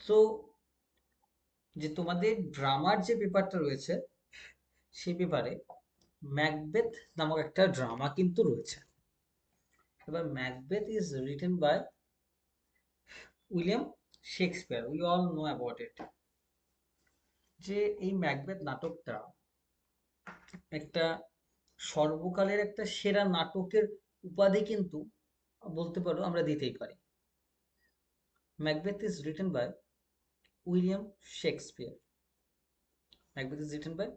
So যে তোমাদের ড্রামার যে পেপারটা রয়েছে সেই পেপারে ম্যাকবেথ নামক একটা ড্রামা কিন্তু রয়েছে। এবার Macbeth is written by William Shakespeare, we all know about it. যে এই ম্যাকবেথ নাটকটা একটা সর্বকালের একটা সেরা নাটকের উপাধি কিন্তু বলতে পারো আমরা দিতেই পারি। Macbeth is written by William Shakespeare. Macbeth is written by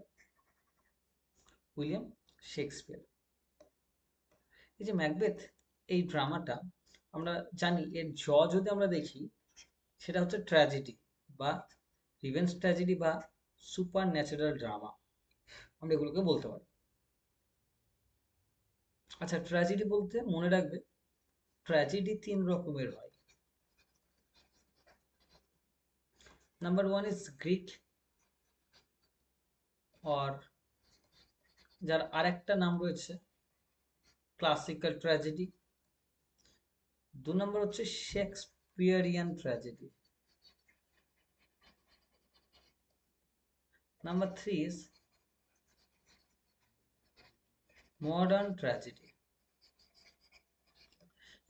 William Shakespeare. এই যে ম্যাকবেথ এই ড্রামাটা আমরা জানি এর যদি আমরা দেখি সেটা হচ্ছে ট্র্যাজেডি বা রিভেঞ্জ ট্র্যাজেডি বা সুপার ন্যাচারাল ড্রামা, আমরা এগুলোকে বলতে পারি। আচ্ছা, ট্র্যাজেডি বলতে মনে রাখবে ট্র্যাজেডি তিন রকমের হয়। নাম্বার ওয়ান ইজ গ্রিক, আর যার আরেকটা নাম রয়েছে ক্লাসিক্যাল ট্র্যাজেডি। দু নম্বর হচ্ছে Shakespearean tragedy. Number three is modern tragedy.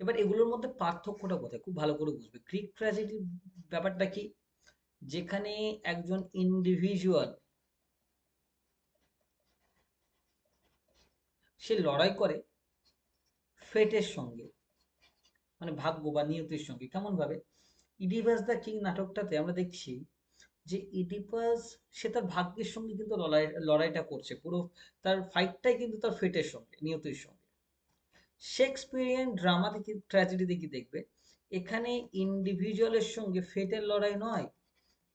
এবার এগুলোর মধ্যে পার্থক্যটা কোথায় খুব ভালো করে বুঝবে। গ্রিক ট্র্যাজেডির ব্যাপারটা কি, যেখানে একজন ইন্ডিভিজুয়াল সে লড়াই করে ফেটের সঙ্গে, মানে ভাগ্য বা নিয়তির সঙ্গে। কেমন ভাবে, ইডিপাস দ্য কিং নাটকটাতে আমরা দেখছি যে ইডিপাস সে তার ভাগ্যের সঙ্গে কিন্তু লড়াইটা করছে, পুরো তার ফাইটটাই কিন্তু তার ফেটের সঙ্গে, নিয়তির সঙ্গে। শেক্সপিয়ারিয়ান ড্রামা থেকে ট্র্যাজেডিতে কি দেখবে, এখানে ইন্ডিভিজুয়ালের সঙ্গে ফেটের লড়াই নয়,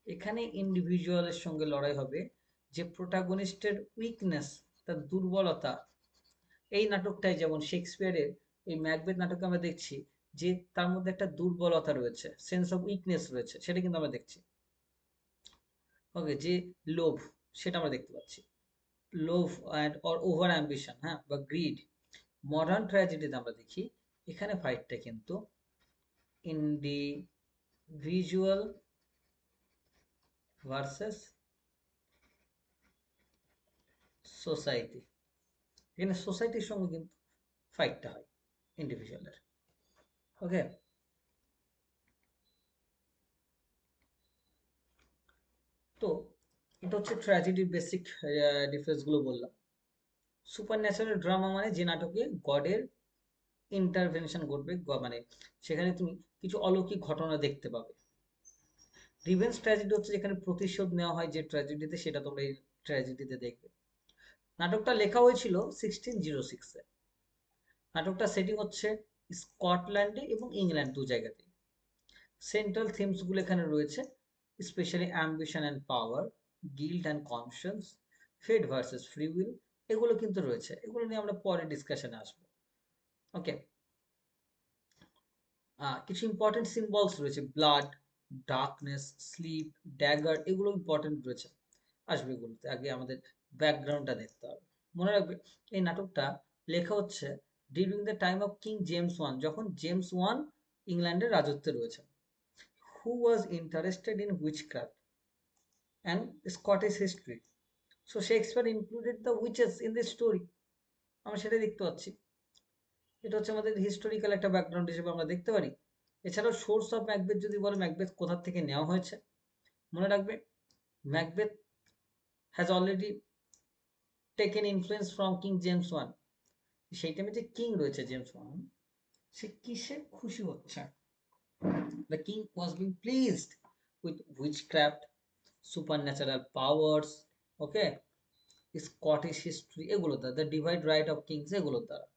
এখানে ইন্ডিভিজুয়ালের সঙ্গে লড়াই হবে যে প্রোটাগনিস্টের উইকনেস, তার দুর্বলতা। এই নাটকটাই যেমন শেক্সপিয়ারের এই ম্যাকবেথ নাটকে আমরা দেখছি যে তার মধ্যে একটা দুর্বলতা রয়েছে, সেন্স অফ উইকনেস রয়েছে, সেটা কিন্তু আমরা দেখছি। ওকে, যে লোভ, সেটা আমরা দেখতে পাচ্ছি। লোভ অ্যান্ড অর ওভার অ্যাম্বিশন, হ্যাঁ, বা গ্রিড। মডার্ন ট্র্যাজেডিতে আমরা দেখি এখানে ফাইটটা কিন্তু ইন্ডিভিজুয়াল ভার্সেস সোসাইটি। এখানে সোসাইটির সঙ্গে কিন্তু ফাইটটা হয় ইন্ডিভিজুয়ালের। ওকে, তো এটা হচ্ছে ট্র্যাজেডির বেসিক ডিফারেন্সগুলো বললাম। সুপার ন্যাচারাল ড্রামা মানে যে নাটকে গডের ইন্টারভেনশন ঘটবে, মানে সেখানে তুমি কিছু অলৌকিক ঘটনা দেখতে পাবে। রিভেঞ্জ ট্র্যাজেডি হচ্ছে যেখানে প্রতিশোধ নেওয়া হয় যে ট্র্যাজেডিতে, সেটা তোমরা এই ট্র্যাজেডিতে দেখবে। নাটকটা লেখা হয়েছিল 1606-এ। নাটকটা সেটিং হচ্ছে স্কটল্যান্ডে এবং ইংল্যান্ড দু জায়গাতেই। সেন্ট্রাল থিমসগুলো এখানে রয়েছে specially ambition and power, guilt and conscience, fate versus free will, এগুলো কিন্তু রয়েছে। এগুলো নিয়ে আমরা পরে ডিসকাশনে আসবো। ওকে, কিছু ইম্পর্টেন্ট সিম্বলস রয়েছে, ব্লাড, ডার্কনেস, স্লিপ, ড্যাগার, এগুলো ইম্পর্টেন্ট রয়েছে, আসবে এগুলোতে। আগে আমাদের ব্যাকগ্রাউন্ডটা দেখতে হবে। মনে রাখবে এই নাটকটা লেখা হচ্ছে during the time of king James one, যখন জেমস ওয়ান ইংল্যান্ডের রাজত্বে রয়েছে, who was interested in witchcraft and Scottish history. So Shakespeare included the witches in this story. আমরা সেটাই দেখতে পাচ্ছি। এটা হচ্ছে আমাদের হিস্টোরিক্যাল একটা ব্যাকগ্রাউন্ড হিসেবে আমরা দেখতে পারি। এছাড়াও সোর্স অফ ম্যাকবেথ যদি বলে, ম্যাকবেথ কোথা থেকে নেওয়া হয়েছে, মনে রাখবে Macbeth has already taken influence from king James one. সেই টাইমে যে কিং রয়েছে জেমস ওয়ান, সে কিসে খুশি হচ্ছে, the king was being pleased with witchcraft, super natural powers, okay, Scottish history, এগুলো দ্বারা, the divide right of kings, এগুলো দ্বারা।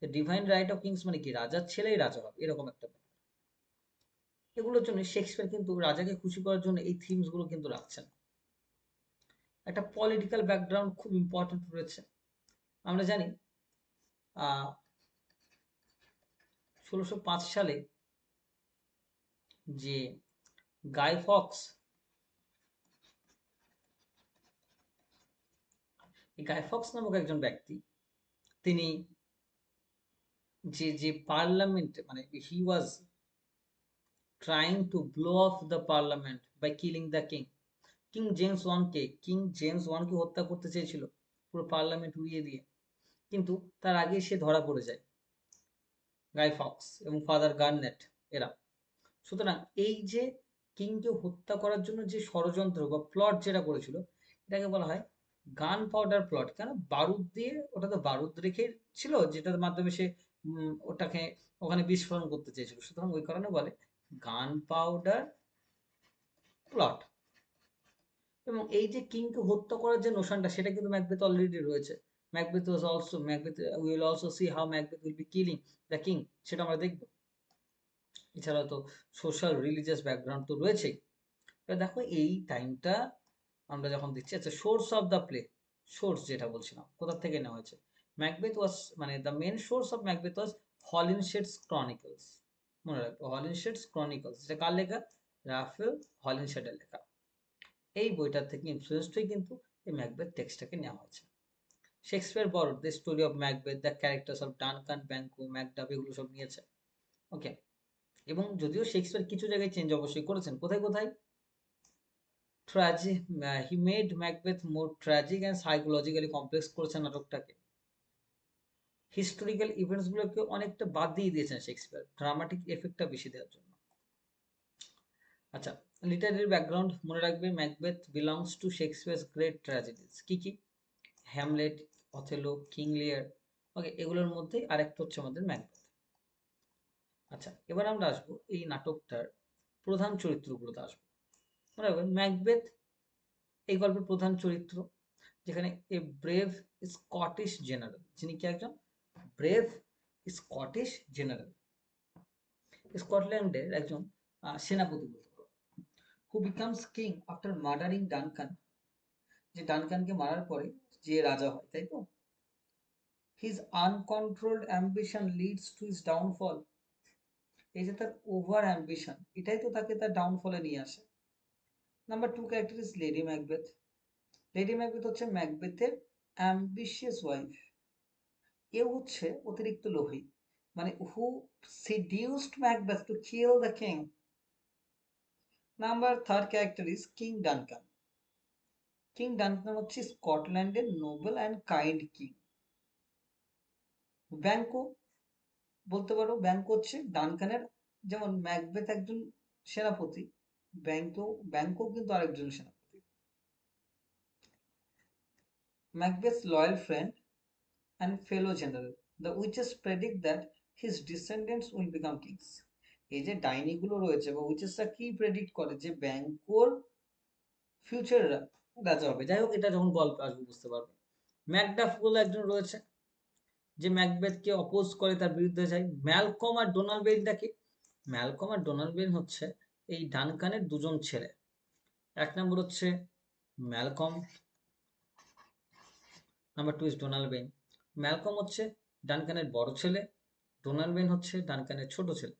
The divine right of kings মানে কি, রাজার ছেলেই রাজা হবে, এরকম একটা ব্যাপার। এগুলোর জন্য শেক্সপিয়ার কিন্তু রাজাকে খুশি করার জন্য এই থিমস গুলো কিন্তু রাখছেন। একটা পলিটিক্যাল ব্যাকগ্রাউন্ড খুব ইম্পর্টেন্ট রয়েছে। আমরা জানি 1605 সালে যে গাই ফক্স, এই গাই ফক্স নামক একজন ব্যক্তি, তিনি যে যে পার্লামেন্ট, মানে he was trying to blow off the parliament by killing the king. King James ওয়ানকে হত্যা করতে চেয়েছিল পুরো পার্লামেন্ট উড়িয়ে দিয়ে, কিন্তু তার আগে সে ধরা পড়ে যায়, গাই ফক্স এবং ফাদার গার্নেট এরা। সুতরাং এই যে কিংকে হত্যা করার জন্য যে ষড়যন্ত্র বা প্লট যেটা করেছিল, এটাকে বলা হয় গান পাউডার প্লট। কেন? বারুদ দিয়ে, ওটা তো বারুদ রেখে ছিল যেটার মাধ্যমে সে ওটাকে ওখানে বিস্ফোরণ করতে চেয়েছিল, সুতরাং ওই কারণে বলে গান পাউডার প্লট। এবং এই যে কিংকে হত্যা করার যে নোশনটা, সেটা কিন্তু ম্যাকবেথ অলরেডি রয়েছে। Macbeth will also see how Macbeth will be killing the king, সেটা আমরা দেখবো। এছাড়াও তো সোশ্যাল রিলিজিয়াস ব্যাকগ্রাউন্ড তো রয়েছেই। এবার দেখো এই টাইমটা আমরা যখন দিচ্ছি, আচ্ছা source of the play, source যেটা বলছিলাম কোথা থেকে নেওয়া হয়েছে, ম্যাকবেথ ওয়াজ মানে the main source of Macbeth was Holinshed's chronicles. মনে রাখবে হলিনশেডস ক্রনিকলস, যেটা কার লেখা? রাফেল হলিনশেডের লেখা। এই বইটার থেকে ইনফ্লুয়েন্সড হয়ে কিন্তু এই ম্যাকবেথ টেক্সটটাকে নেওয়া হয়েছে। শেক্সপিয়ার বরড the story of Macbeth, the characters of Duncan, Banquo, Macduff, এগুলো সব নিয়েছে। ওকে, এবং যদিও শেক্সপিয়ার কিছু জায়গায় চেঞ্জ অবশ্যই করেছেন, কোথায় কোথায়? Tragic, he made Macbeth more tragic and psychologically complex করেছেন নাটকটাকে। হিস্টোরিক্যাল ইভেন্টস গুলোকে অনেকটা বাদ দিয়ে দিয়েছেন শেক্সপিয়ার, ড্রামাটিক এফেক্টটা বেশি দেওয়ার জন্য। আচ্ছা, লিটারারি ব্যাকগ্রাউন্ড মনে রাখবে, Macbeth belongs to Shakespeare's great tragedies. কি কি? হ্যামলেট, অথেলো, কিং লিয়ার। ওকে, এগুলোর মধ্যে আরেকটা হচ্ছে আমাদের ম্যাকবেথ। আচ্ছা, এবার আমরা আসবো এই নাটকটার প্রধান চরিত্রগুলোতে আসবো। মনে রাখবেন ম্যাকবেথ এই গল্পের প্রধান চরিত্র, যেখানে এ ব্রেভ স্কটিশ জেনারেল, যিনি কি একজন ব্রেভ স্কটিশ জেনারেল, স্কটল্যান্ডের একজন সেনাপতি বলতে পারো, হু বিকামস কিং আফটার মার্ডারিং ডানকান, যে ডানকানকে মারার পরে যে রাজা হয়, তাই তো? His uncontrolled ambition leads to his downfall. এই যে তার ওভার অ্যাম্বিশন, এটাই তো তাকে তার ডাউনফলে নিয়ে আসে। Number two character is lady Macbeth. Lady Macbeth হচ্ছে ম্যাকবেথের অ্যাম্বিশিয়াস ওয়াইফ। এও হচ্ছে অতিরিক্ত লোভী, মানে who seduced Macbeth to kill the king. Number third character is king Duncan. King Duncan হচ্ছে স্কটল্যান্ডের noble and kind king. Banquo বলতে পারো, ব্যাংকো হচ্ছে ডানকানের, যেমন ম্যাকবেথ একজন সেনাপতি, ব্যাংকো কিন্তু আরেকজন সেনাপতি। Macbeth's loyal friend and fellow general, the witches predict that his descendants will become kings. এই যে ডাইনিগুলো রয়েছে বা উইচেসরা কি প্রেডিক্ট করে, যে ব্যাংকোর ফিউচার রাজা হবে। যাই হোক, এটা যখন গল্প আসবে বুঝতে পারবে। ম্যাকডাফ বলে একজন রয়েছে, যে ম্যাকবেথকে অপোজ করে, তার বিরুদ্ধে যায়। ম্যালকম আর ডোনাল্ড বেইনটাকে, ম্যালকম আর ডোনাল্ড বেইন হচ্ছে এই ডানকানের দুজন ছেলে। এক নম্বর হচ্ছে Malcolm, number two is Donalbain. Malcolm হচ্ছে ডানকানের বড় ছেলে, ডোনাল্ড বেইন হচ্ছে ডানকানের ছোট ছেলে।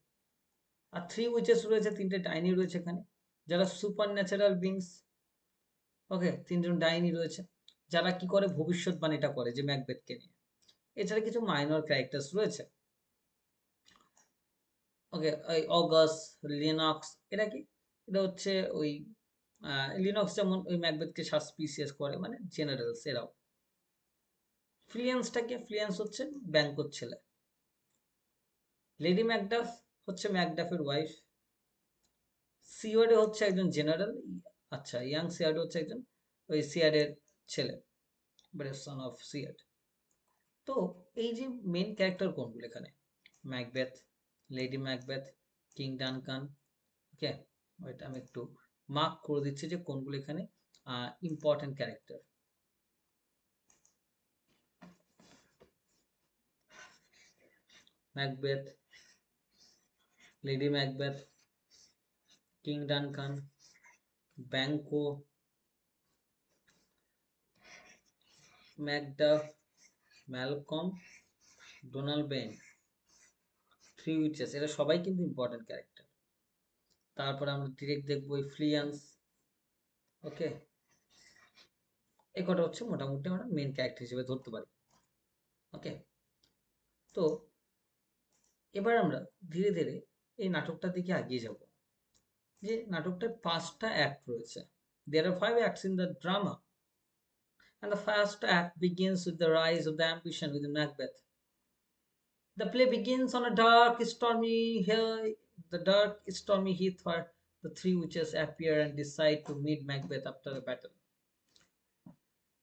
আর থ্রি উইচেস রয়েছে, তিনটে ডাইনি রয়েছে এখানে, যারা সুপার ন্যাচারাল বিংস। ওকে, তিনজন ডাইনি রয়েছে, যারা কি করে, ভবিষ্যৎবাণীটা করে যে ম্যাকবেথকে নিয়ে। এছাড়া কিছু মাইনর ক্যারেক্টার্স রয়েছে। ওকে, ওই অগাস, লিনক্স, এটা কি? এটা হচ্ছে ওই লিনক্স যেমন ওই ম্যাকবেথকে সাসপিসিয়াস করে, মানে জেনারেলস এরাও। ফ্লিয়েন্সটাকে, ফ্লিয়েন্স হচ্ছে ব্যাংকোর ছেলে। লেডি ম্যাকডাফ হচ্ছে ম্যাকডাফের ওয়াইফ। সিওয়ার্ডে হচ্ছে একজন জেনারেল। আচ্ছা, ইয়াং সিয়ার্ড হচ্ছে একজন ওই সিয়ার্ডের ছেলে, সন অফ সিয়ার্ড। তো এই যে মেন ক্যারেক্টার কোনগুলো এখানে, Macbeth, lady Macbeth, king Duncan. Okay, ওইটা আমি একটু মার্ক করে দিচ্ছি যে কোনগুলো এখানে important character. Macbeth, lady Macbeth, king Duncan, Banquo, Macduff, Malcolm, Donalbain, three witches, এরা সবাই কিন্তু ইম্পর্টেন্ট ক্যারেক্টার। তারপর আমরা ডিরেক্ট দেখবো ওই ফ্লিয়ান্স। ওকে, এই কটা হচ্ছে মোটামুটি আমরা মেন ক্যারেক্টার হিসেবে ধরতে পারি। ওকে, তো এবার আমরা ধীরে ধীরে এই নাটকটার দিকে এগিয়ে যাব। যে নাটকটায় 5টা অ্যাক্ট রয়েছে। There are 5 acts in the drama, and the first act begins with the rise of the ambition within Macbeth. The play begins on a dark, stormy heath where the three witches appear and decide to meet Macbeth after a battle.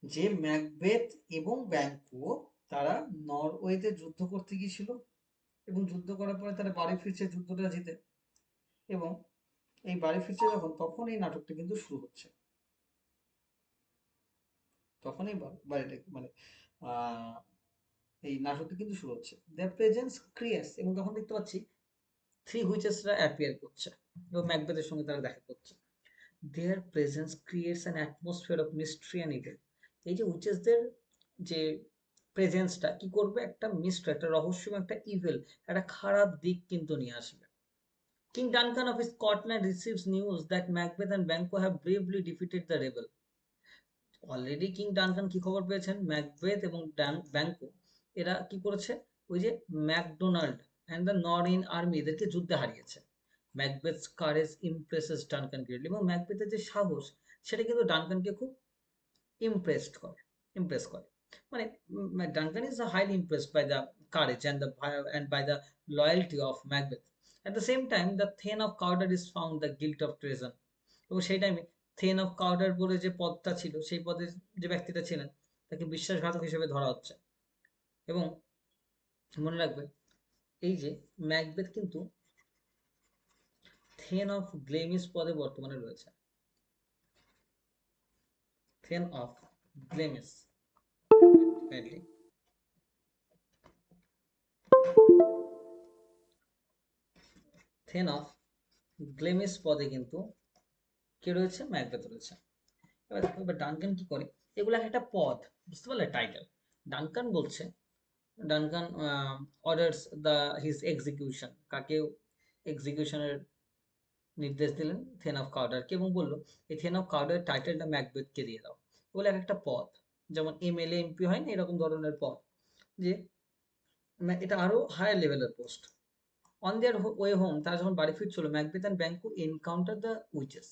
যে Macbeth এবং Banquo তারা নরওয়েতে যুদ্ধ করতে গিয়েছিল এবং যুদ্ধ করার পরে তারা বাড়ি ফিরছে যুদ্ধটা জিতে, এবং এই বাড়ি ফিরছে যখন, তখন এই নাটকটা কিন্তু শুরু হচ্ছে। তখন এই বাড়িটা মানে এই নাটকটা কিন্তু শুরু হচ্ছে। দ্য প্রেজেন্স ক্রিয়েটস, এবং তখন দেখতে পাচ্ছি থ্রি হুইচেসরা অ্যাপিয়ার করছে এবং ম্যাকবেথের সঙ্গে তারা দেখা করছে। Their presence creates an atmosphere of mystery and evil. এই যে উইচেসদের যে প্রেজেন্সটা কি করবে, একটা মিস্ট্রি, একটা রহস্যময়, একটা ইভিল, একটা খারাপ দিক কিন্তু নিয়ে আসবে। King Duncan of Scotland receives news that Macbeth and Banquo have bravely defeated the rebel. Already king Duncan কি খবর পেয়েছেন, ম্যাকবেথ এবং ব্যাংকো এরা কি করেছে, ওই যে Macdonwald and the Norwegian army এদেরকে যুদ্ধে হারিয়েছে। Macbeth's courage impresses Duncan greatly, এবং ম্যাকবেথের যে সাহস সেটা কিন্তু ডানকানকে খুব ইমপ্রেস করে। মানে Duncan is highly impressed by the courage and by the loyalty of Macbeth. At the same time the thane of Cawdor is found the guilt of treason, এবং সেই টাইমে থেন অফ কাউডার বলে যে পদটা ছিল, সেই পদে যে ব্যক্তিটা ছিলেন তাকে বিশ্বাসঘাতক হিসেবে ধরা হচ্ছে। এবং মনে রাখবে এই যে ম্যাকবেথ কিন্তু থেন অফ গ্লেমিস পদে বর্তমানে রয়েছে। Then of Glamis, thane of Glamis পদে কিন্তু কে রয়েছে, ম্যাকবেথ রয়েছে। এবার ডানকান কি করে, এগুলো একটা পদ, বুঝতে পারলে, টাইটেল। ডানকান বলছে, Duncan orders the his execution, কাকে এক্সিকিউশনের নির্দেশ দিলেন, থেন অফ কাউডারকে, এবং বলল এই থেন অফ কাউডার টাইটেলটা ম্যাকবেথকে দিয়ে দাও। বলে এক একটা পদ, যেমন এমএলএ এমপি হয় না, এরকম ধরনের পদ, যে এটা আরো হায়ার লেভেলের post. On their way home, তারা যখন বাড়ি ফিরছিল, Macbeth and Banquo encounter the witches.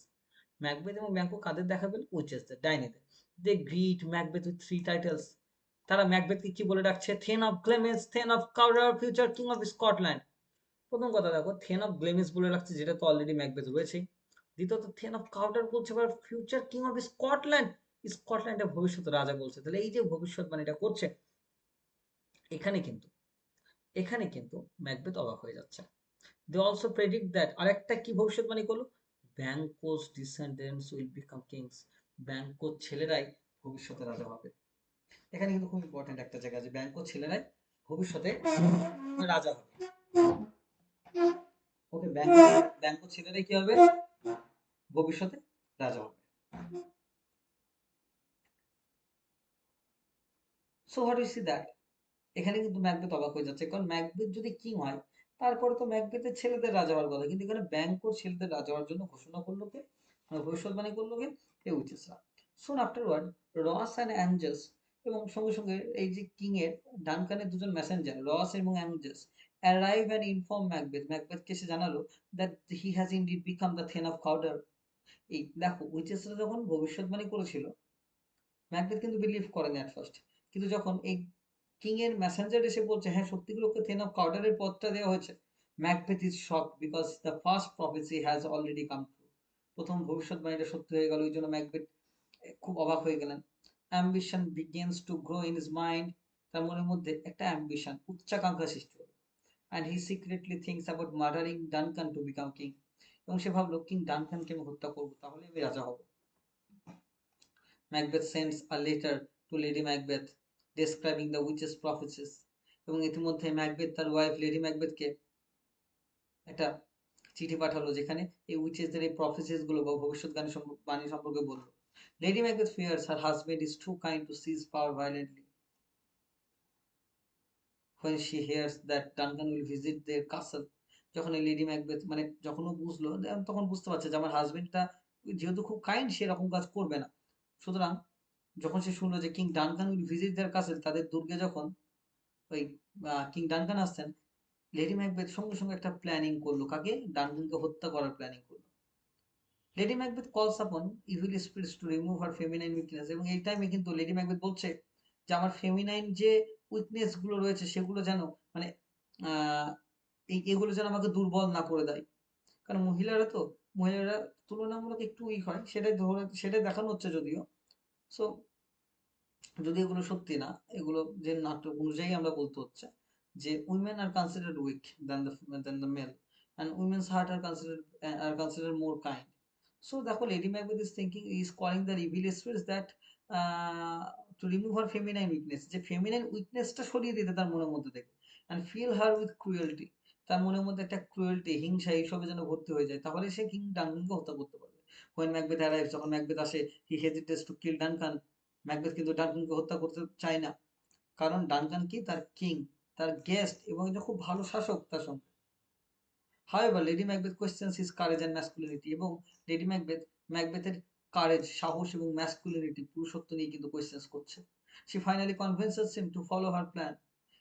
Macbeth এবং ব্যাংকো কাদের দেখা পেল, উইচেসদের, ডাইনিদের। They greet Macbeth with 3 titles. তারা ম্যাকবেথকে কি বলে ডাকছে, thane of Glamis, thane of Cawdor, future king of Scotland. প্রথম কথা দেখো, থেন অফ গ্লেমিস বলে রাখছে, যেটা তো অলরেডি ম্যাকবেথ রয়েছেই। দ্বিতীয়ত থেন অফ কাউডার বলছে, আবার ফিউচার কিং অফ স্কটল্যান্ড, স্কটল্যান্ডের ভবিষ্যৎ রাজা বলছে। তাহলে এই যে ভবিষ্যৎবাণীটা করছে, এখানে কিন্তু এখানে কিন্তু ম্যাকবেথ অবাক হয়ে যাচ্ছে। দে অলসো প্রেডিক্ট দ্যাট, আরেকটা কি ভবিষ্যৎবাণী করলো, ব্যাংকোস ডিসেন্ডেন্টস উইল বিকাম কিংস। ব্যাংকোর ছেলেরাই ভবিষ্যতে রাজা হবে। এখানে কিন্তু খুব ইম্পর্টেন্ট একটা জায়গা, যে ব্যাংকোর ছেলেরাই ভবিষ্যতে রাজা হবে। ওকে, ব্যাংকোর ছেলেরাই কি হবে, ভবিষ্যতে রাজা হবে। So what you see that, এখানে কিন্তু ম্যাকবেথ অবাক হয়ে যাচ্ছে, কারণ ম্যাকবেথ যদি কিং হয়, তারপরে তো ম্যাকবেথের ছেলেদের রাজা হওয়ার কথা, কিন্তু এখানে ব্যাংকোর ছেলেদের রাজা হওয়ার জন্য ঘোষণা করলো কে, মানে ভবিষ্যৎবাণী করলো কে, এই উইচেসরা। সুন আফটারওয়ার্ড রস অ্যান্ড অ্যাঞ্জেস, এবং সঙ্গে সঙ্গে এই যে কিং এর ডানকানের দুজন মেসেঞ্জার রস এবং Angus arrive and inform Macbeth, ম্যাকবেথকে এসে জানালো that he has indeed become the thane of Cawdor. এই দেখো, উইচেসরা যখন ভবিষ্যৎবাণী করেছিল, ম্যাকবেথ কিন্তু বিলিভ করেনি অ্যাট ফার্স্ট, কিন্তু যখন এই কিং এর মেসেঞ্জার এসে বলছে হ্যাঁ সত্যি করে ওকে থেন অফ কাউডারের পদটা দেওয়া হয়েছে, Macbeth is shock because the first prophecy has already come true. প্রথম ভবিষ্যৎবাণীটা সত্যি হয়ে গেল, ওই জন্য ম্যাকবেথ খুব অবাক হয়ে গেলেন। Ambition begins to grow in his mind, তার মনের মধ্যে একটা অ্যাম্বিশন, উচ্চাকাঙ্ক্ষা সৃষ্টি হলো। And he secretly thinks about murdering Duncan to become king, এবং সে ভাবলো কিং ডানকানকে আমি হত্যা করবো, তাহলে আমি রাজা হব। Macbeth sends a letter to Lady Macbeth describing the witch's prophecies, এবং ইতিমধ্যে ম্যাকবেথ তার ওয়াইফ লেডি ম্যাকবেথকে একটা চিঠি পাঠালো, যেখানে এই উইচেসদের এই প্রফেসিস গুলো বা ভবিষ্যৎবাণী বাণী সম্পর্কে বললো। Lady Macbeth fears her husband is too kind to seize power violently when she hears that Duncan will visit their castle. যখন এই লেডি ম্যাকবেথ মানে যখন ও বুঝলো, তখন বুঝতে পারছে যে আমার হাজবেন্ডটা যেহেতু খুব কাইন্ড, সে এরকম কাজ করবে না। সুতরাং যখন সে শুনলো যে king Duncan will visit their castle, তাদের দুর্গে যখন ওই কিং ডানকান আসছেন, লেডি ম্যাকবেথ সঙ্গে সঙ্গে একটা প্ল্যানিং করলো, কাকে, ডানকানকে হত্যা করার প্ল্যানিং করলো। লেডি ম্যাকবেথ কলস আপন evil spirits two remove her feminine weakness, এবং এই টাইমে কিন্তু লেডি ম্যাকবেথ বলছে যে আমার ফেমিনাইন যে উইকনেস গুলো রয়েছে সেগুলো যেন মানে আহ এগুলো যেন আমাকে দুর্বল না করে দেয়। কারণ মহিলারা তুলনামূলক একটু উইক হয়, সেটাই দেখানো হচ্ছে যদিও। সো যদি এগুলো সত্যি না, এগুলো যে নাটক অনুযায়ী আমরা বলতে হচ্ছে যে women are considered weak than the male, and women's heart are consider more kind. So দেখো, lady Macbeth is thinking, is calling the evil spirits that to remove her feminine weakness, যে ফেমিনাইন উইকনেসটা সরিয়ে দিতে তার মনের মধ্যে থেকে, and fill her with cruelty, তার মনের মধ্যে একটা ক্রুয়েলটি, হিংসা এইসবে যেন ভর্তি হয়ে যায়, তাহলে সে কিং ডানকানকে হত্যা করতে পারবে। হোয়েন ম্যাকবেথ অ্যারাইভস, যখন ম্যাকবেথ আসে, হি হেজিটেটস টু কিল ডানকান, ম্যাকবেথ কিন্তু ডানকানকে হত্যা করতে চায় না, কারণ ডানকান কি তার কিং, তার গেস্ট, এবং এটা খুব ভালো শাসক তার সঙ্গে। However lady Macbeth questions his courage and masculinity, এবং লেডি ম্যাকবেথের কারেজ, সাহস এবং ম্যাসকুলিনিটি, পুরুষত্ব নিয়ে কিন্তু কোয়েশ্চেন্স করছে। She finally convinces him to follow her plan,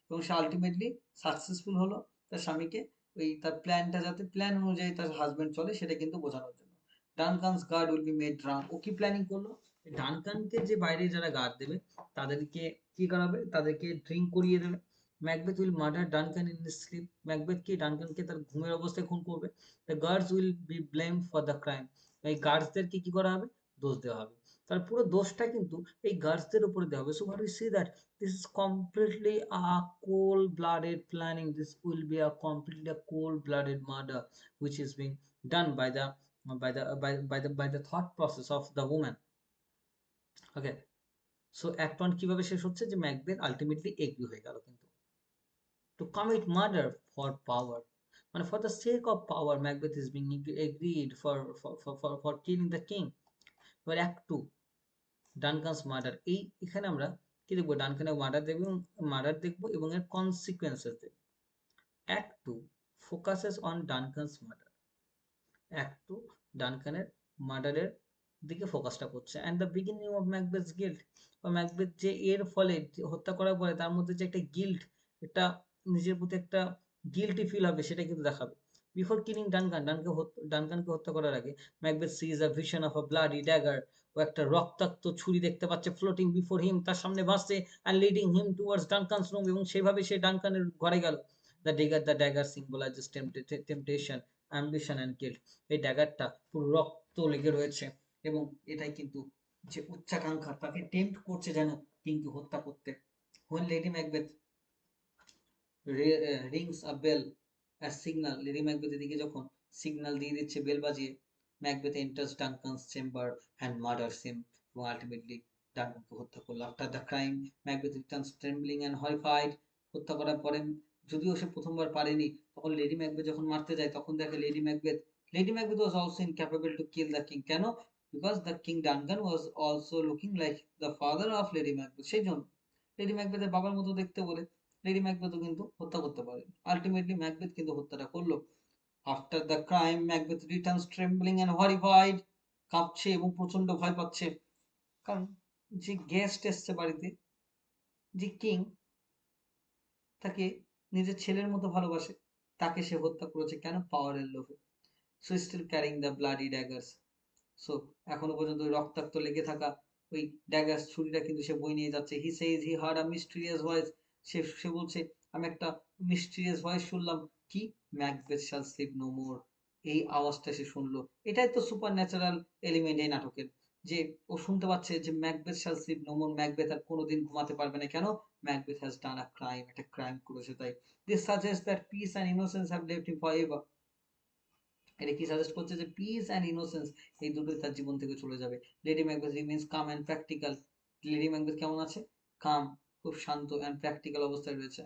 এবং সে আলটিমেটলি সাকসেসফুল হলো তার স্বামীকে ওই তার প্ল্যানটা, যাতে প্ল্যান অনুযায়ী তার হাজবেন্ড চলে সেটা কিন্তু বোঝানোর জন্য। Duncan's guard will be made drunk, ও কি প্ল্যানিং করলো, ডানকানকে যে বাইরে যারা গার্ড দেবে তাদেরকে কি করাবে, তাদেরকে ড্রিঙ্ক করিয়ে দেবে। Macbeth will murder Duncan in his sleep, Macbeth কি ডানকানকে তার ঘুমের অবস্থায় খুন করবে। The guards will be blame for the crime, এই গার্ডসদেরকে কি করা হবে, দোষ দেওয়া হবে। তার পুরো দোষটা কিন্তু এই গার্ডসদের উপরে দেওয়া হবে। So what we see that this is completely a cold-blooded planning. This will be a completely a cold-blooded murder which is being done by the thought process of the woman. Okay, so act 1 কিভাবে শেষ হচ্ছে, যে Macbeth ultimately agri হয়ে গেল কিন্তু to commit murder for power, মানে for the sake of power Macbeth is being agreed for killing the king. এবার act 2 Duncan's murder, এখানে আমরা কি দেখবো, ডানকানের মার্ডার দেখবো এবং এর কনসিকুয়েন্সেস দেখবো। Act 2 focuses on Duncan's murder, act 2 ডানকানের মার্ডারের দিকে ফোকাসটা করছে, and the beginning of ম্যাকবেথস guilt, বা ম্যাকবেথ যে এর ফলে হত্যা করার পরে তার মধ্যে যে একটা গিল্ট, একটা নিজের প্রতি একটা গিল্টি ফিল হবে, সেটা কিন্তু দেখাবে। বিফোর কিলিং ডানকানকে হত্যা করার আগে Macbeth sees a vision of a bloody dagger, ও একটা রক্তাক্ত ছুরি দেখতে পাচ্ছে ফ্লোটিং বিফোর হিম, তার সামনে ভাসছে, and leading him towards Duncan's room, এবং সেভাবে সে ডানকানের ঘরে গেল। The dagger symbolises temptation, ambition and guilt, এই ড্যাগারটা পুরো রক্ত লেগে রয়েছে, এবং এটাই কিন্তু যে উচ্চাকাঙ্ক্ষা তাকে টেম্পট করছে যেন কিংকে হত্যা করতে। when lady macbeth rings a bell as signal, lady Macbeth এদিকে যখন সিগন্যাল দিয়ে দিচ্ছে বেল বাজিয়ে, Macbeth enters Duncan's chamber and murders him, এবং আলটিমেটলি ডানকানকে হত্যা করলো। After the crime Macbeth returns trembling and horrified, হত্যা করার পরে যদিও সে প্রথমবার পারেনি, তখন লেডি ম্যাকবেথ যখন মারতে যায় তখন দেখে lady Macbeth was also incapable to kill the king. কেন? Because the king Duncan was also looking like the father of lady Macbeth, সেই জন্য লেডি ম্যাকবেথের বাবার মতো দেখতে বলে লেডি ম্যাকবেথও কিন্তু হত্যা করতে পারে। আলটিমেটলি ম্যাকবেথ কিন্তু হত্যাটা করলো। After the crime Macbeth returns trembling and horrified, কাঁপছে এবং প্রচন্ড ভয় পাচ্ছে, কারণ যে গেস্ট এসছে বাড়িতে, যে কিং তাকে নিজের ছেলের মতো ভালোবাসে, তাকে সে হত্যা করেছে কেন? পাওয়ারের লোভে। So still carrying the bloody daggers, so এখনো পর্যন্ত ওই রক্তাক্ত লেগে থাকা ওই ড্যাগার ছুরিটা কিন্তু সে বই নিয়ে যাচ্ছে। He says he heard a mysterious voice, সে বলছে আমি একটা মিস্টিরিয়াস ভয়েস শুনলাম, কি? Macbeth shall sleep no more, এই আওয়াজটা সে শুনলো। এটাই তো সুপার ন্যাচারাল এলিমেন্ট এই নাটকের, যে ও শুনতে পাচ্ছে যে Macbeth shall sleep no more, Macbeth আর কোনোদিন ঘুমাতে পারবে না। কেন? Macbeth has done a crime, একটা ক্রাইম করেছে তাই। This suggest that peace and innocence have left him for ever, এটা কি সাজেস্ট করছে যে পিস অ্যান্ড ইনোসেন্স এই দুটোই তার জীবন থেকে চলে যাবে। Lady Macbeth remains calm and practical, lady Macbeth কেমন আছে? কাম, খুব শান্ত অ্যান্ড প্র্যাকটিক্যাল অবস্থায় রয়েছে,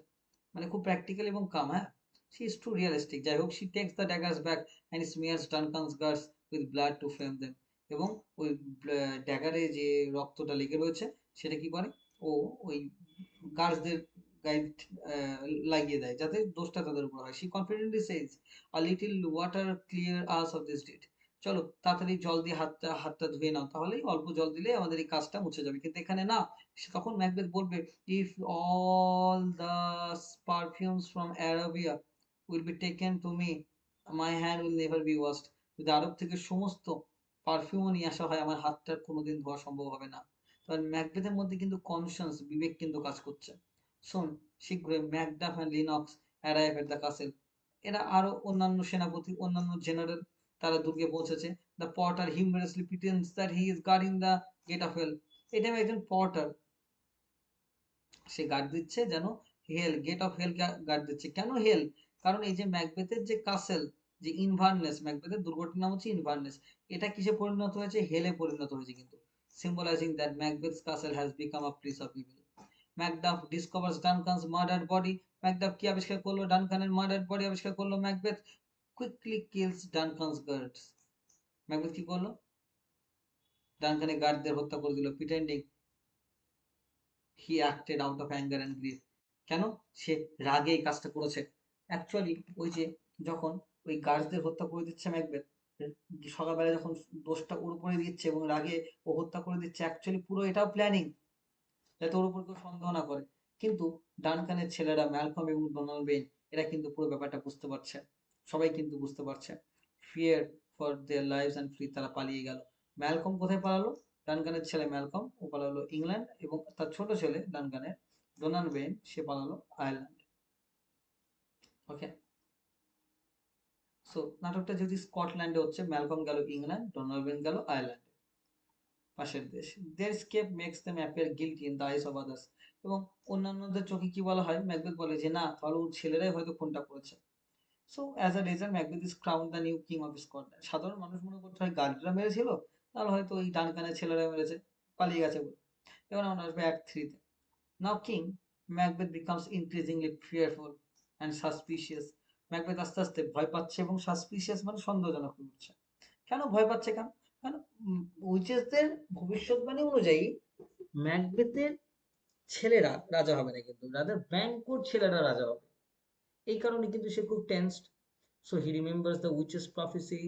মানে খুব প্র্যাকটিক্যাল এবং কাম। হ্যাঁ, শি ইজ টু রিয়েলিস্টিক। যাই হোক, she takes the daggers back and smears Duncan's guards with blood to frame them, এবং ওই ড্যাগারে যে রক্তটা লেগে রয়েছে সেটা কি করে, ও ওই গার্ডসদের গায়ে লাগিয়ে দেয় যাতে দোষটা তাদের উপর হয়। She confidently সেইজ a little water clear us of this did, চলো তাড়াতাড়ি জল দিয়ে হাতটা ধুয়ে নাও, তাহলেই অল্প জল দিলে আমাদের এই কাজটা মুছে যাবে। কিন্তু এখানে না, তখন ম্যাকবেথ বলবে, if all the perfumes from Arabia will be taken to me, my hand will never be washed, যদি আরব থেকে সমস্ত পারফিউমও নিয়ে আসা হয়, আমার হাতটা কোনোদিন ধোয়া সম্ভব হবে না। তবে ম্যাকবেথের মধ্যে কিন্তু কনসিয়াস, বিবেক কিন্তু কাজ করছে। শোন, শীঘ্রই Macduff and Lennox arrive at the castle. এরা আরো অন্যান্য সেনাপতি, অন্যান্য জেনারেল, তারা দুর্গে পৌঁছেছে। The porter humorously pretends that he is guarding the gate of hell. এটা একজন পর্টার, সে গার্ড দিচ্ছে যেন hell, gate of hell guard দিচ্ছে। কেন হেল? কারণ এই যে ম্যাকবেথের যে কাসেল, যে ইনভারনেস, ম্যাকবেথের দুর্গটির নাম হচ্ছে ইনভারনেস, এটা কিসে পরিণত হয়েছে? হেলে পরিণত হয়েছে কিন্তু। Symbolizing that Macbeth's castle has become a place of evil. Macduff discovers Duncan's murdered body. Macduff কি আবিষ্কার করলো? ডানকানের মার্ডার্ড বডি আবিষ্কার করলো। Macbeth quickly kills Duncan's guards. Macbeth কি করলো? ডানকানের গার্ডদের হত্যা করে দিল, pretending he acted out of anger and grief. কেন? সে রাগে এই কাজটা করেছে। অ্যাকচুয়ালি ওই যে যখন ওই গার্ডদের হত্যা করে দিচ্ছে ম্যাকবেথ, সকালবেলা যখন দোষটা ওর উপরে দিচ্ছে এবং রাগে ও হত্যা করে দিচ্ছে, অ্যাকচুয়ালি পুরো এটাও প্ল্যানিং, যাতে ওর উপর কেউ সন্দেহ না করে। কিন্তু ডানকানের ছেলেরা ম্যালকম এবং ডোনাল্ড বেন, এরা কিন্তু পুরো ব্যাপারটা বুঝতে পারছে, সবাই কিন্তু বুঝতে পারছে। Fear for their lives and free, তারা পালিয়ে গেল। ম্যালকম কোথায় পালালো? ডানকানের ছেলে ম্যালকম ও পালালো ইংল্যান্ড, এবং তার ছোট ছেলে ডানকানের ডোনাল্ড বেন, সে পালালো আয়ারল্যান্ড। ওকে, সো নাটকটা যদি স্কটল্যান্ডে হচ্ছে, ম্যালকম গেল ইংল্যান্ড, ডোনাল্ড বেন গেল আয়ারল্যান্ড, পাশের দেশ। Their escape makes them appear guilty in the eyes of others. এবং অন্যান্যদের চোখে কি বলা হয়? ম্যাকবেথ বলে যে না, তাহলে ওর ছেলেরাই হয়তো খুনটা করেছে। So as a result Macbeth is crowned the new king of Scotland. সাধারণ মানুষ মনে করতে হয় গার্ডরা মেরেছিল, তাহলে হয়তো ওই ডানকানের ছেলেরা মেরেছে, পালিয়ে গেছে বলে। এবার আমরা আসবে act three. Now king Macbeth becomes increasingly fearful and suspicious. Macbeth আস্তে আস্তে ভয় পাচ্ছে এবং সাসপিশিয়াস মানে সন্দেহজনক হয়ে উঠছে। কেন ভয় পাচ্ছে? কেন? কারণ উইচেসদের ভবিষ্যৎবাণী অনুযায়ী ম্যাকবেথের ছেলেরা রাজা হবে না, কিন্তু রাজার ব্যাংকোর ছেলেরা রাজা হবে। এই কারণে কিন্তু সে খুব tensed. So he remembers the witches prophecy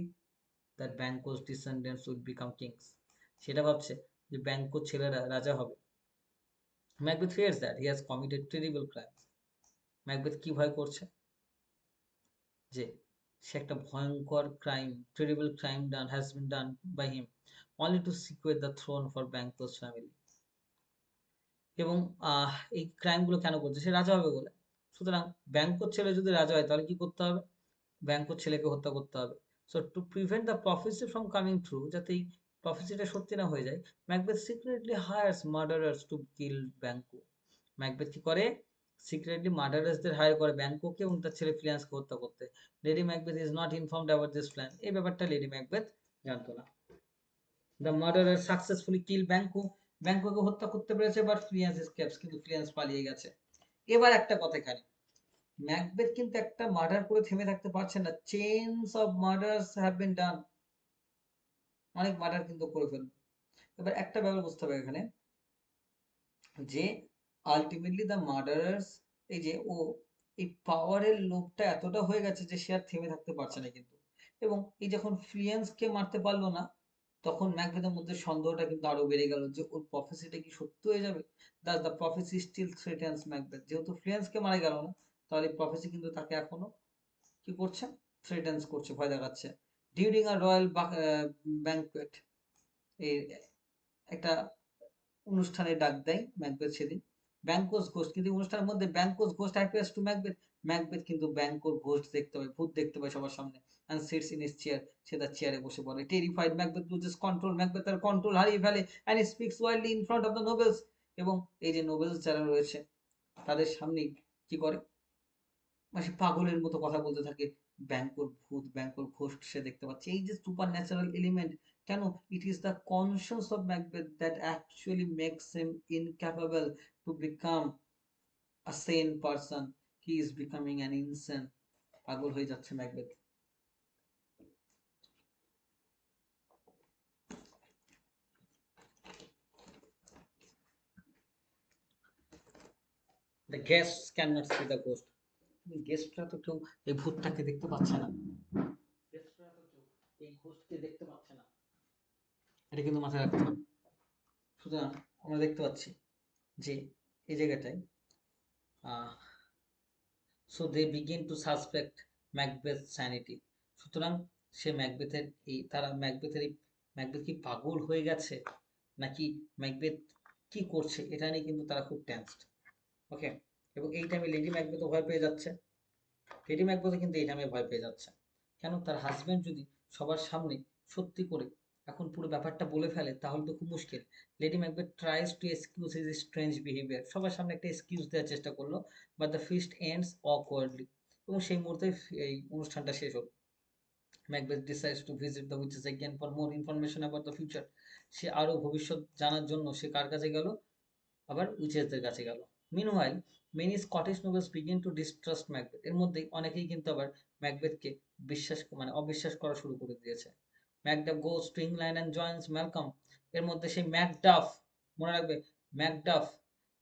that Banquo's descendants will become kings. সেটা ভাবছে যে ব্যাংকোর ছেলেরা রাজা হবে। Macbeth fears that he has committed terrible crimes. Macbeth কি ভয় করছে? যে সে একটা ভয়ঙ্কর crime, terrible crime done has been done by him only to secure the throne for Banquo's family. এবং এই ক্রাইমগুলো কেন করছে? সে রাজা হবে বলে। সুতরাং ব্যাংকোর ছেলে যদি রাজা হয়, তাহলে কি করতে হবে? ব্যাংকোর ছেলেকে হত্যা করতে হবে। So to prevent the prophecy from coming true, যাতে এই প্রফেসিটা সত্যি না হয়ে যায়, Macbeth secretly hires murderers to kill Banquo. Macbeth কি করে? সিক্রেটলি মার্ডারার্সদের হায়ার করে ব্যাংকোকে এবং তার ছেলে ফ্রিয়ান্সকে হত্যা করতে। Lady Macbeth is not informed about this plan. এই ব্যাপারটা লেডি ম্যাকবেথ জানতো না। The murderer successfully kill Banquo. ব্যাংকোকে হত্যা করতে পেরেছে, বাট ফ্রিয়ান্স এসকেপস, কিন্তু ফ্রিয়ান্স পালিয়ে গেছে। এবার একটা কথা এখানে, ম্যাকবেথ কিন্তু একটা মার্ডার করে থেমে থাকতে পারছে না। চেইনস অফ মার্ডারস হ্যাভ বিন ডান। অনেক মার্ডার কিন্তু করে ফেলবে। এবার একটা ব্যাপার বুঝতে হবে এখানে, যে আলটিমেটলি দ্য মার্ডারার্স, এই যে ও এই পাওয়ারের লোভটা এতটা হয়ে গেছে যে সে আর থেমে থাকতে পারছে না কিন্তু। এবং এই যখন ফ্রিয়ান্সকে মারতে পারলো না, তখন ম্যাকবেথের মধ্যে সন্দেহটা কিন্তু আরো বেড়ে গেল যে ওর প্রফেসিটা কি সত্যি হয়ে যাবে। Thus the prophecy still threatens Macbeth. যেহেতু ফ্রিয়ান্সকে মারা গেল না, তাহলে প্রফেসি কিন্তু তাকে এখনো কি করছে? থ্রেটেন্স করছে, ভয় দেখাচ্ছে। ডিউরিং আ রয়্যাল ব্যাংকুয়েট, এই একটা অনুষ্ঠানে ডাক দেয় ম্যাকবেথ সেদিন। ব্যাংকোস ঘোস্ট, কিন্তু অনুষ্ঠানের মধ্যে Banquo's ghost appears to Macbeth. Macbeth কিন্তু ব্যাংকোর ঘোস্ট দেখতে পায়, ভূত দেখতে পায় সবার সামনে। And sits in his chair, সে তার চেয়ারে বসে পড়ে। Terrified Macbeth loses control, Macbeth তার কন্ট্রোল হারিয়ে ফেলে। And he speaks wildly in front of the nobles. এবং এই যে নোবেলস যারা রয়েছে, তাদের সামনেই কি করে? মানে সে পাগলের মতো কথা বলতে থাকে। ব্যাংকোর ভূত, ব্যাংকোর ঘোস্ট সে দেখতে পাচ্ছে। এই যে সুপার ন্যাচারাল এলিমেন্ট, কেন? It is the conscious of Macbeth that actually makes him incapable to become a sane person. He is becoming an insane. পাগল হয়ে যাচ্ছে Macbeth. The guests can not see the ghost. গেস্টরা তো কেউ এই ভূতটাকে দেখতে পাচ্ছে না, গেস্টরা তো কেউ এই ঘোস্টকে দেখতে পাচ্ছে না। এটা কিন্তু মাথায় রাখতে হবে। সুতরাং আমরা দেখতে পাচ্ছি যে এই জায়গাটায় so they begin to suspect Macbeth sanity. সুতরাং সে ম্যাকবেথের এই তারা ম্যাকবেথের এই ম্যাকবেথ কি পাগল হয়ে গেছে, নাকি ম্যাকবেথ কি করছে, এটা নিয়ে কিন্তু তারা খুব টেন্সড। ওকে, এবং এই টাইমে লেডি ম্যাকবেথও ভয় পেয়ে যাচ্ছে। লেডি ম্যাকবেথও কিন্তু এই টাইমে ভয় পেয়ে যাচ্ছে। কেন? তার হাজবেন্ড যদি সবার সামনে সত্যি করে এখন পুরো ব্যাপারটা বলে ফেলে তাহলে তো খুব মুশকিল। Lady Macbeth tries to excuse his strange behaviour, সবার সামনে একটা এক্সকিউজ দেওয়ার চেষ্টা করলো, বাট দ্য ফিস্ট এন্ডস অকওয়ার্ডলি, এবং সেই মুহূর্তে এই অনুষ্ঠানটা শেষ হলো। Macbeth decides to visit the witches again for more information about the future. সে আরো ভবিষ্যৎ জানার জন্য সে কার কাছে গেল? আবার উইচেসদের কাছে গেল। Meanwhile many Scottish novels begin to distrust Macbeth, এর মধ্যেই অনেকেই কিন্তু আবার ম্যাকবেথকে বিশ্বাস মানে অবিশ্বাস করা শুরু করে দিয়েছে। Macduff goes to England and joins Malcolm, এর মধ্যে সেই ম্যাকডাফ, মনে রাখবে ম্যাকডাফ,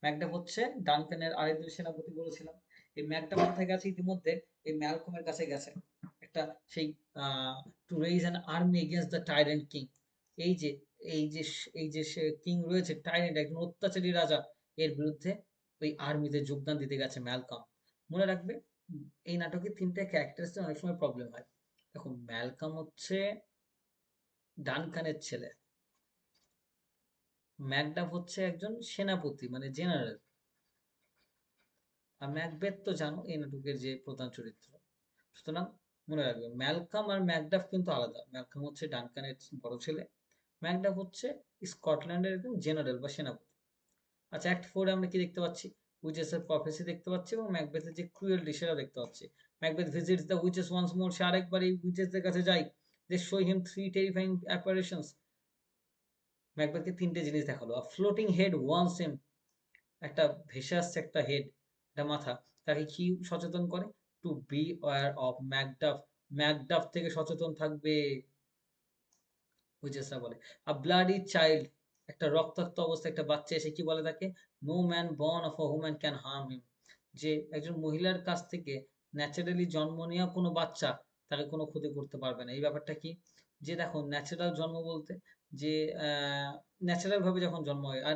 ম্যাকডাফ হচ্ছে ডানকানের আরেকজন সেনাপতি বলেছিলাম। এই ম্যাকডাফ কোথায় গেছে? ইতিমধ্যে এই ম্যালকমের কাছে গেছে একটা সেই two raise an army against the টাইরেন্ট king. এই যে এই যে এই যে সে কিং রয়েছে, টাইরেন্ট একজন অত্যাচারী রাজা, এর বিরুদ্ধে ওই আর্মিতে যোগদান দিতে গেছে ম্যালকম। মনে রাখবে এই নাটকে তিনটে ক্যারেক্টারের অনেক সময় প্রবলেম হয়। দেখো, ম্যালকম হচ্ছে ডানকানের ছেলে, ম্যাকডাফ হচ্ছে একজন সেনাপতি মানে জেনারেল, আর ম্যাকবেথ তো জানো এই নাটকের যে প্রধান চরিত্র। সুতরাং মনে রাখবে ম্যালকাম আর ম্যাকডাফ কিন্তু আলাদা। ম্যালকাম হচ্ছে ডানকানের বড় ছেলে, ম্যাকডাফ হচ্ছে স্কটল্যান্ডের একজন জেনারেল বা সেনাপতি। আচ্ছা, অ্যাক্ট 4 আমরা কি দেখতে পাচ্ছি? উইচেসের প্রফেসি দেখতে পাচ্ছি এবং ম্যাকবেথের যে ক্রুয়েলটি সেটা দেখতে পাচ্ছি। Macbeth visits the witches once more, সে আরেকবার এই উইচেসদের কাছে যায়। They show him three terrifying apparitions, ম্যাকবেথকে তিনটে জিনিস দেখালো। A floating head warns him, একটা ভেসে আসছে একটা হেড, একটা মাথা, তাকে কি সচেতন করে? To be aware of Macduff, Macduff থেকে সচেতন থাকবে, হুইচেসরা বলে। আ ব্লাডি চাইল্ড, একটা রক্তাক্ত অবস্থায় একটা বাচ্চা এসে কি বলে তাকে? No man born of a woman can harm him, যে একজন মহিলার কাছ থেকে ন্যাচারালি জন্ম নেওয়া কোনো বাচ্চা তাকে কোনো ক্ষতি করতে পারবে না। এই ব্যাপারটা কি? যে দেখো, ন্যাচারাল জন্ম বলতে যে ন্যাচারাল ভাবে যখন জন্ম হয়, আর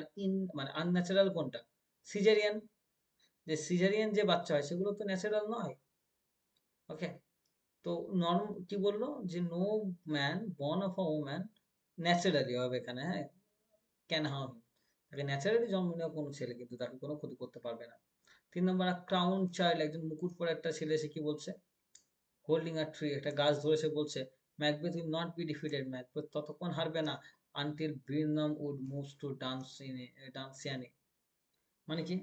মানে আনন্যাচারাল কোনটা? সিজারিয়ান। যে সিজারিয়ান যে বাচ্চা হয় সেগুলো তো ন্যাচারাল নয়। ওকে, তো নর্ম কি বললো যে no man born of a woman naturally হবে এখানে, হ্যাঁ, ক্যান হার্ম, তাকে ন্যাচারালি জন্ম নেওয়া কোনো ছেলে কিন্তু তাকে কোনো ক্ষতি করতে পারবে না। 3 নম্বর, ক্রাউন চাইল্ড, একজন মুকুট পরা একটা ছেলে এসে কি বলছে? হোল্ডিং আ ট্রি, একটা গাছ ধরে সে বলছে Macbeth will not be defeated, Macbeth ততক্ষণ হারবে না আনটিল বিরনাম উড মুভস টু ডান্সিয়ানে। মানে কি?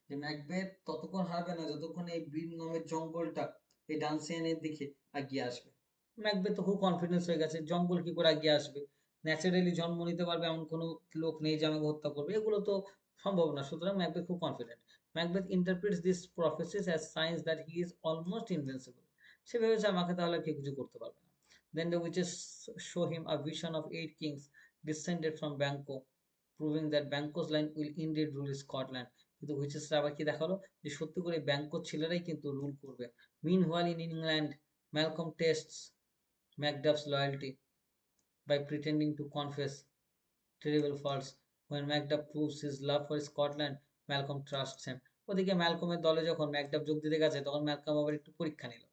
যে ম্যাকবেথ ততক্ষণ হারবে না যতক্ষণ এই বীর নামের জঙ্গলটা এই ডান্সিয়ানের দিকে এগিয়ে আসবে। ম্যাকবেথ তো খুব কনফিডেন্স হয়ে গেছে, জঙ্গল কি করে এগিয়ে আসবে, ন্যাচারালি জন্ম নিতে পারবে এমন কোনো লোক নেই যে আমাকে হত্যা করবে, এগুলো তো সম্ভব না। সুতরাং ম্যাকবেথ খুব confident. Macbeth interprets this prophecies as signs that he is almost invincible, সে ভেবেছে আমাকে তাহলে আর কেউ কিছু করতে পারবে না। Then the witches show him a vision of 8 kings descended from Banco, proving that Banco's line will indeed rule Scotland. কিন্তু হুইচেসরা আবার কি দেখালো? যে সত্যি করে ব্যাংকোর ছেলেরাই কিন্তু রুল করবে। Meanwhile in England, Malcolm tests Macduff's loyalty by pretending to confess terrible faults. When Macduff proves his love for Scotland, Malcolm trusts him. ওদিকে ম্যালকমের দলে যখন ম্যাকডাফ যোগ দিতে গেছে তখন ম্যালকম আবার একটু পরীক্ষা নিল,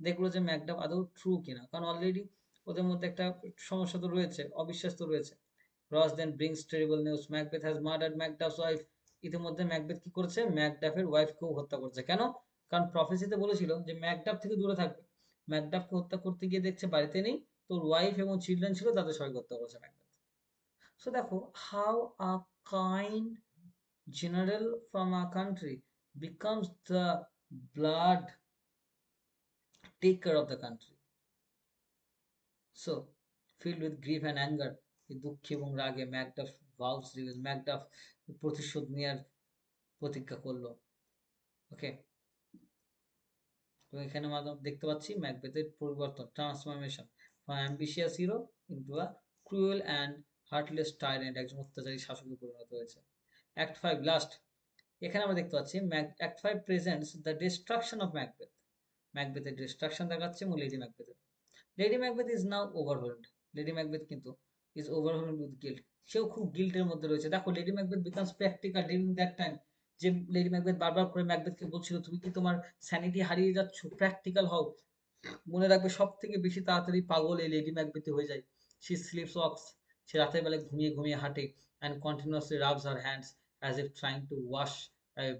দেখলো যে ম্যাকডাফ আদৌ ট্রু কিনা, কারণ অলরেডি ওদের মধ্যে একটা সমস্যা তো রয়েছে, অবিশ্বাস তো রয়েছে। Ross then brings terrible news, Macbeth has murdered Macduff's wife, ইতিমধ্যে ম্যাকবেথ কি করেছে? ম্যাকডাফের ওয়াইফকেও হত্যা করেছে। কেন? কারণ প্রফেসিতে বলেছিল যে ম্যাকডাফ থেকে দূরে থাকবে, ম্যাকডাফকে হত্যা করতে গিয়ে দেখছে বাড়িতে নেই, তোর ওয়াইফ এবং চিলড্রেন ছিল, তাদের সবাই হত্যা করেছে ম্যাকডাফ। সো দেখো how a kind general from our country becomes the blood taker of the country. So, filled with grief and anger, এই দুঃখে এবং রাগে ম্যাকডাফ vows revenge, ম্যাকডাফ প্রতিশোধ নেওয়ার প্রতিজ্ঞা করলো। ওকে, তো এখানে আমরা দেখতে পাচ্ছি ম্যাকবেথের পরিবর্তন, transformation from ambitious hero into a cruel and heartless টাইরেন্ট, একজন অত্যাচারী শাসকে পরিণত হয়েছে। অ্যাক্ট 5 লাস্ট, এখানে আমরা দেখতে পাচ্ছি act 5 presents the destruction of Macbeth, ম্যাকবেথের ডিস্ট্রাকশন দেখাচ্ছে এবং লেডি ম্যাকবেথের। Lady Macbeth is now overwhelmed, lady Macbeth কিন্তু ইজ ওভারওয়েলড উইথ গিল্ট, সেও খুব গিল্টের মধ্যে রয়েছে। দেখো lady Macbeth becomes practical during that time, যে লেডি ম্যাকবেথ বারবার করে ম্যাকবেথকে বলছিল তুমি কি তোমার স্যানিটি হারিয়ে যাচ্ছ, প্র্যাকটিক্যাল হও। মনে রাখবে সব থেকে বেশি তাড়াতাড়ি পাগল এই লেডি ম্যাকবেথ হয়ে যায়। শি স্লিপস ওয়াকস, সে রাতের বেলায় ঘুমিয়ে ঘুমিয়ে হাঁটে, and continuously rubs her hands as if trying to wash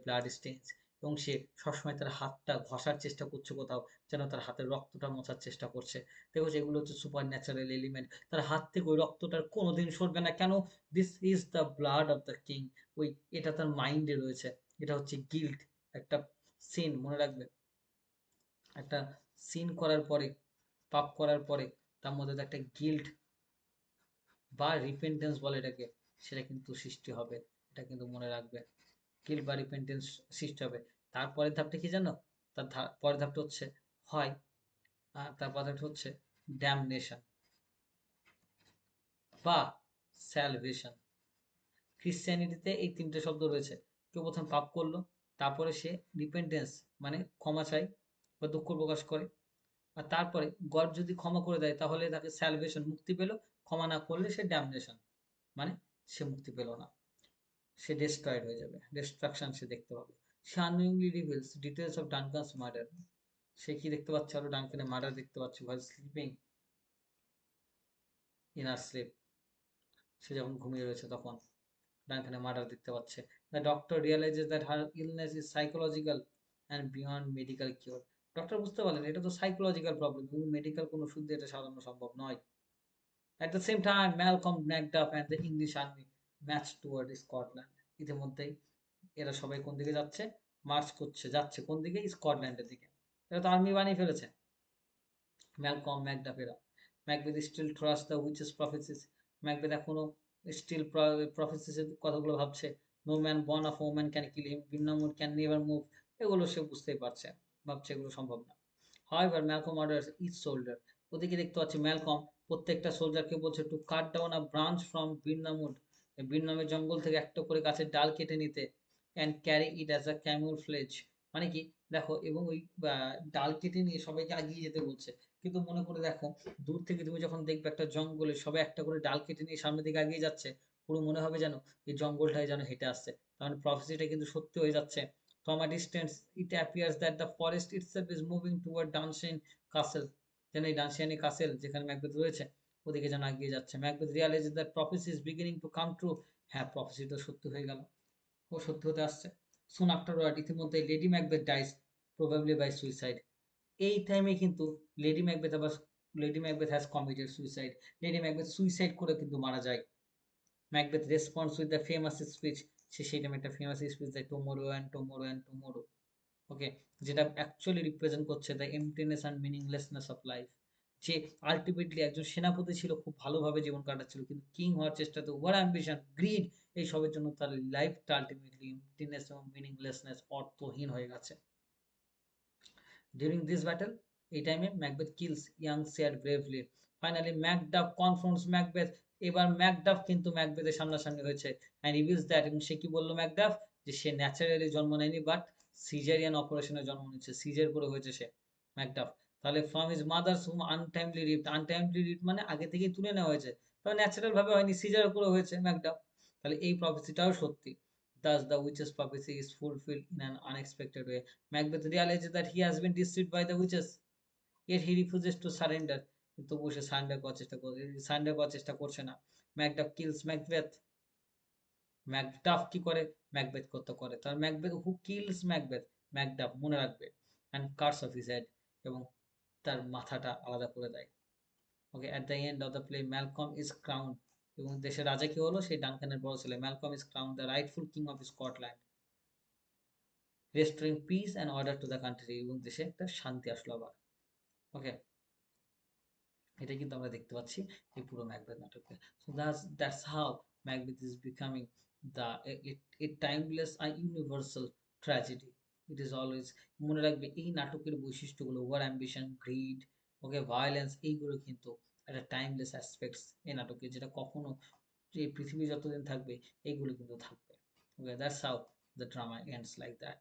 blood stains, এবং সে সবসময় তার হাতটা ঘষার চেষ্টা করছে কোথাও, যেন তার হাতের রক্তটা মোছার চেষ্টা করছে। দেখো এগুলো হচ্ছে সুপার ন্যাচারাল এলিমেন্ট, তার হাত থেকে ওই রক্তটার কোনোদিন সরবে না কেন? This is the blood of the king. ওই এটা তার মাইন্ডে রয়েছে, এটা হচ্ছে গিল্ট, একটা সিন, মনে রাখবে একটা সিন করার পরে, পাপ করার পরে তার মধ্যে তো একটা গিল্ট বা রিপেন্টেন্স বলে এটাকে, সেটা কিন্তু সৃষ্টি হবে। এটা কিন্তু মনে রাখবে, গিল্ট বা রিপেন্টেন্স সৃষ্টি হবে। তারপরের ধাপটা কি জানো? পরের ধাপটা হচ্ছে হয়, তার পরের ধাপটা হচ্ছে ড্যামনেশন বা স্যালভেশন। ক্রিশ্চিয়ানিটিতে এই তিনটে শব্দ রয়েছে। কেউ প্রথম পাপ করলো, তারপরে সে রিপেন্টেন্স মানে ক্ষমা চায় বা দুঃখ প্রকাশ করে, আর তারপরে গড যদি ক্ষমা করে দেয় তাহলে তাকে স্যালভেশন, মুক্তি পেল। ক্ষমা না করলে সে ড্যামনেশন, মানে সে মুক্তি পেল না, সে ডিস্ট্রয়েড হয়ে যাবে, ডিস্ট্রাকশন সে দেখতে পাবে। সে আনউইংলি reveals details of Duncan's murder. সে কি দেখতে পাচ্ছে? আরো ডানকানের মার্ডার দেখতে পাচ্ছে, while sleeping in her sleep, সে যখন ঘুমিয়ে রয়েছে তখন ডানকানের মার্ডার দেখতে পাচ্ছে। The doctor realizes that her illness is psychological and beyond medical cure. Doctor বুঝতে পারলেন এটা তো সাইকোলজিক্যাল প্রবলেম এবং মেডিকেল কোনো ওষুধ দিয়ে এটা সারানো সম্ভব নয়। At the same time, Malcolm, Macduff and the English army marched toward Scotland. ইতিমধ্যেই এরা সবাই কোন দিকে যাচ্ছে? মার্চ করছে, যাচ্ছে কোন দিকে? স্কটল্যান্ডের দিকে। এরা তো আর্মি বানিয়ে ফেলেছে, ম্যালকম, ম্যাকডাফ এরা। Macbeth still trust the witches prophecies. Macbeth এখনো স্টিল প্রফেসিসের কথাগুলো ভাবছে। No man born of woman can kill him, Birnam Wood can never move, এগুলো সে বুঝতেই পারছে, ভাবছে এগুলো সম্ভব না। However, Malcolm orders each soldier. ওদিকে দেখতে পাচ্ছি ম্যালকম প্রত্যেকটা সোলজারকে বলছে to cut down a branch from Birnam Wood, বিনামের জঙ্গল থেকে একটা করে গাছের ডাল কেটে নিতে, and carry it as a camouflage, মানে কি দেখো, এবং ওই ডাল কেটে নিয়ে সবাইকে এগিয়ে যেতে বলছে। কিন্তু মনে করে দেখো, দূর থেকে তুমি যখন দেখবে একটা জঙ্গলে সবাই একটা করে ডাল কেটে নিয়ে সামনের দিকে এগিয়ে যাচ্ছে, পুরো মনে হবে যেন এই জঙ্গলটাই যেন হেঁটে আসছে। তার মানে প্রফেসিটা কিন্তু সত্যি হয়ে যাচ্ছে। From a distance, it appears that the forest itself is moving toward Dunsinane Castle. যেন এই ডানসিয়ানি কাসেল যেখানে ম্যাকবেথ রয়েছে, ওদিকে যেন এগিয়ে যাচ্ছে। Macbeth realizes that prophecy is beginning to come true. হ্যাঁ, প্রফেসি তো সত্যি হয়ে গেল, ও সত্যি হতে আসছে। সুন আফটারওয়ার্ড, ইতিমধ্যে Lady Macbeth dies, probably by suicide. এই টাইমে কিন্তু লেডি ম্যাকবেথ আবার, Lady Macbeth has committed suicide, Lady Macbeth suicide করে কিন্তু মারা যায়। Macbeth responds with the famous speech, সে সেই টাইমে একটা ফেমাস স্পিচ দেয়, tomorrow and tomorrow and tomorrow. Okay, যেটা অ্যাকচুয়ালি রিপ্রেজেন্ট করছে the emptiness and meaninglessness of life. যে আলটিমেটলি একজন সেনাপতি ছিল, খুব ভালোভাবে জীবন কাটাচ্ছিল, কিন্তু কিং হওয়ার চেষ্টাতে ওভার অ্যাম্বিশন, গ্রিড, এই সবের জন্য তার লাইফটা আলটিমেটলি এমপ্টিনেস এবং মিনিংলেসনেস, অর্থহীন হয়ে গেছে। ডিউরিং দিস ব্যাটল, এই টাইমে Macbeth kills young Siward bravely. Finally Macduff confronts Macbeth. এবার ম্যাকডাফ কিন্তু ম্যাকবেথের সামনাসামনি হয়েছে, অ্যান্ড রিভিলস দ্যাট, এবং সে কি বললো ম্যাকডাফ? যে সে ন্যাচারালি জন্ম নেয়নি, বাট সিজারিয়ান অপারেশনে জন্ম নিচ্ছে, সিজার করে হয়েছে সে, ম্যাকডাফ। তাহলে from his mother's womb untimely ripped, untimely ripped মানে আগে থেকেই তুলে নেওয়া হয়েছে, তবে ন্যাচারাল ভাবে হয়নি, সিজার করে হয়েছে ম্যাকডাফ। তাহলে এই প্রফেসিটাও সত্যি। Thus, the witch's prophecy is fulfilled in an unexpected way. Macbeth realizes that he has been deceived by the witches, yet he refuses to surrender. তবুও সে সারেন্ডার করার চেষ্টা করছে না। Macduff kills Macbeth. ম্যাকডাফ কি করে? ম্যাকবেথ করতে করে। তার Macbeth who kills Macbeth, Macduff মনে রাখবে, and cuts off his head, এবং তার মাথাটা আলাদা করে দেয়। Okay, at the end of the play Malcolm is crowned, এবং দেশের রাজা কি হলো? সেই ডানকানের বড় ছেলে Malcolm is crowned the rightful king of Scotland, restoring peace and order to the country, এবং দেশে একটা শান্তি আসলো আবার। ওকে, এটা কিন্তু আমরা দেখতে পাচ্ছি এই পুরো ম্যাকবেথ নাটকে। So that's how Macbeth is becoming the a timeless আর universal tragedy. It is always, মনে রাখবে এই নাটকের বৈশিষ্ট্যগুলো, over ambition, greed, okay, violence, এইগুলো কিন্তু একটা টাইমলেস অ্যাসপেক্টস এই নাটকে, যেটা কখনো, এই পৃথিবী যতদিন থাকবে এইগুলো কিন্তু থাকবে। Okay, that's how the drama ends like that.